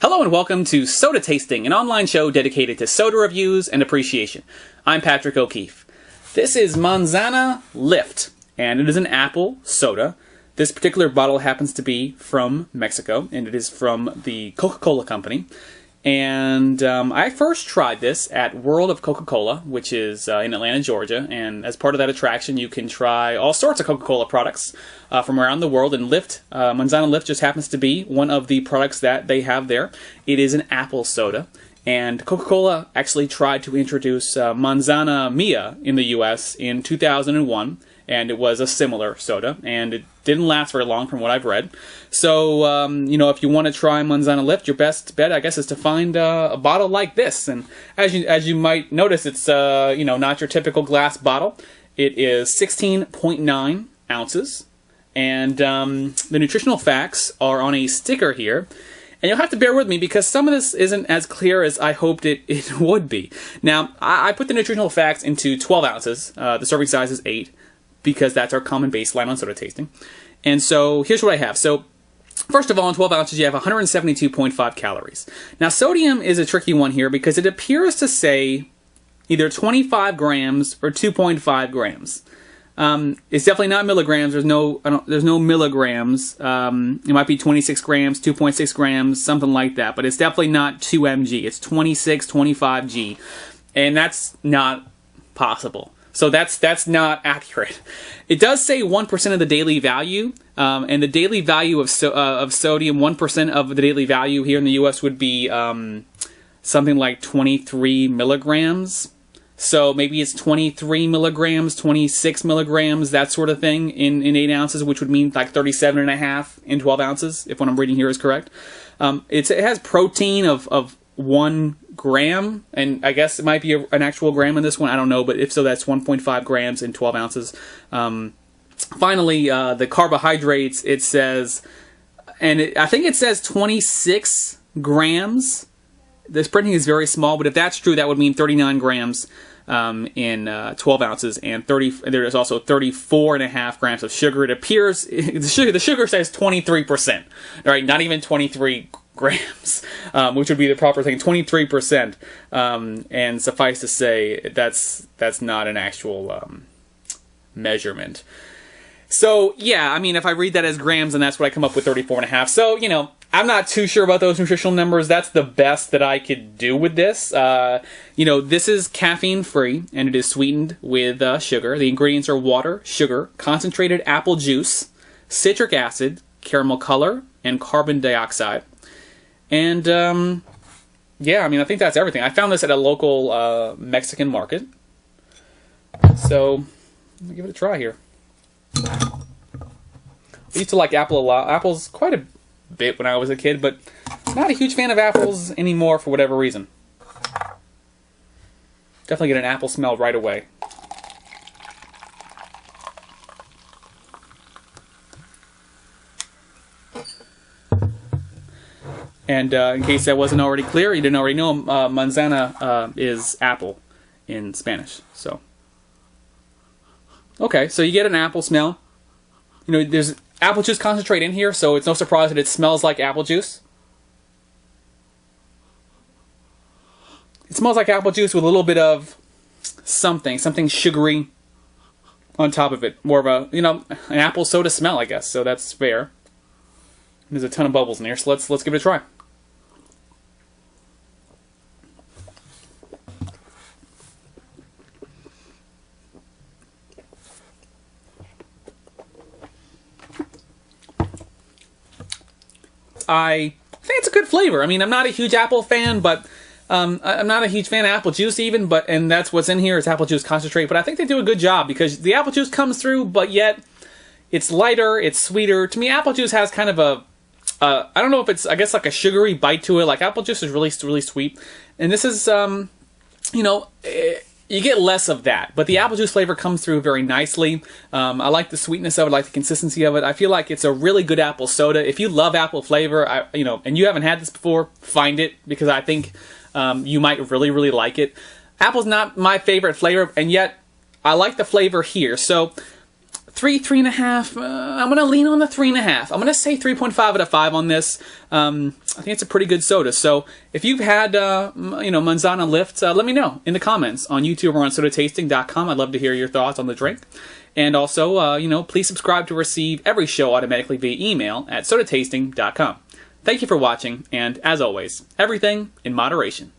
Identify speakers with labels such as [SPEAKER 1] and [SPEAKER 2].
[SPEAKER 1] Hello and welcome to Soda Tasting, an online show dedicated to soda reviews and appreciation. I'm Patrick O'Keefe. This is Manzana Lift, and it is an apple soda. This particular bottle happens to be from Mexico, and it is from the Coca-Cola company. And I first tried this at World of Coca-Cola, which is in Atlanta, Georgia. And as part of that attraction, you can try all sorts of Coca-Cola products from around the world. And Lift, Manzana Lift just happens to be one of the products that they have there. It is an apple soda. And Coca-Cola actually tried to introduce Manzana Mia in the U.S. in 2001. And it was a similar soda, and it didn't last very long from what I've read. So, if you want to try Manzana Lift, your best bet, I guess, is to find a bottle like this. And as you might notice, it's not your typical glass bottle. It is 16.9 ounces, and the nutritional facts are on a sticker here. And you'll have to bear with me because some of this isn't as clear as I hoped it would be. Now, I put the nutritional facts into 12 ounces. The serving size is 8. Because that's our common baseline on soda tasting. And so here's what I have. So first of all, in 12 ounces, you have 172.5 calories. Now, sodium is a tricky one here because it appears to say either 25 grams or 2.5 grams. It's definitely not milligrams. There's no milligrams. It might be 26 grams, 2.6 grams, something like that. But it's definitely not 2 mg. It's 26, 25 g. And that's not possible. So that's not accurate. It does say 1% of the daily value, and the daily value of sodium, 1% of the daily value here in the U.S. would be something like 23 milligrams. So maybe it's 23 milligrams, 26 milligrams, that sort of thing in 8 ounces, which would mean like 37.5 in 12 ounces, if what I'm reading here is correct. It has protein of 1 gram, and I guess it might be an actual gram in this one, I don't know, but if so, that's 1.5 grams in 12 ounces. Finally, the carbohydrates, it says, I think it says 26 grams. This printing is very small, but if that's true, that would mean 39 grams in 12 ounces, and there is also 34.5 grams of sugar. It appears, the sugar says 23%, right? Not even 23 grams, which would be the proper thing, 23%, and suffice to say, that's not an actual measurement. So yeah, I mean, if I read that as grams, and that's what I come up with, 34.5. So I'm not too sure about those nutritional numbers. That's the best that I could do with this. This is caffeine free, and it is sweetened with sugar. The ingredients are water, sugar, concentrated apple juice, citric acid, caramel color, and carbon dioxide. And, yeah, I mean, I think that's everything. I found this at a local Mexican market. So, let me give it a try here. I used to like apple a lot. Apples quite a bit when I was a kid, but not a huge fan of apples anymore for whatever reason. Definitely get an apple smell right away. And in case that wasn't already clear, you didn't already know, manzana is apple in Spanish. So, okay, so you get an apple smell. There's apple juice concentrate in here, so it's no surprise that it smells like apple juice. It smells like apple juice with a little bit of something sugary on top of it. More of a, an apple soda smell, I guess. So that's fair. There's a ton of bubbles in here, so let's give it a try. I think it's a good flavor. I mean, I'm not a huge apple fan, but I'm not a huge fan of apple juice even, and that's what's in here is apple juice concentrate. But I think they do a good job because the apple juice comes through, but yet it's lighter, it's sweeter. To me, apple juice has kind of a, I don't know if it's, I guess, like a sugary bite to it. Like apple juice is really sweet, and this is, you get less of that, but the apple juice flavor comes through very nicely. I like the sweetness of it, I like the consistency of it. I feel like it's a really good apple soda. If you love apple flavor, and you haven't had this before, find it, because I think you might really like it. Apple's not my favorite flavor, and yet I like the flavor here. So 3.5. I'm gonna lean on the 3.5. I'm gonna say 3.5 out of 5 on this. I think it's a pretty good soda. So if you've had, Manzana Lift, let me know in the comments on YouTube or on sodatasting.com. I'd love to hear your thoughts on the drink. And also, please subscribe to receive every show automatically via email at sodatasting.com. Thank you for watching, and as always, everything in moderation.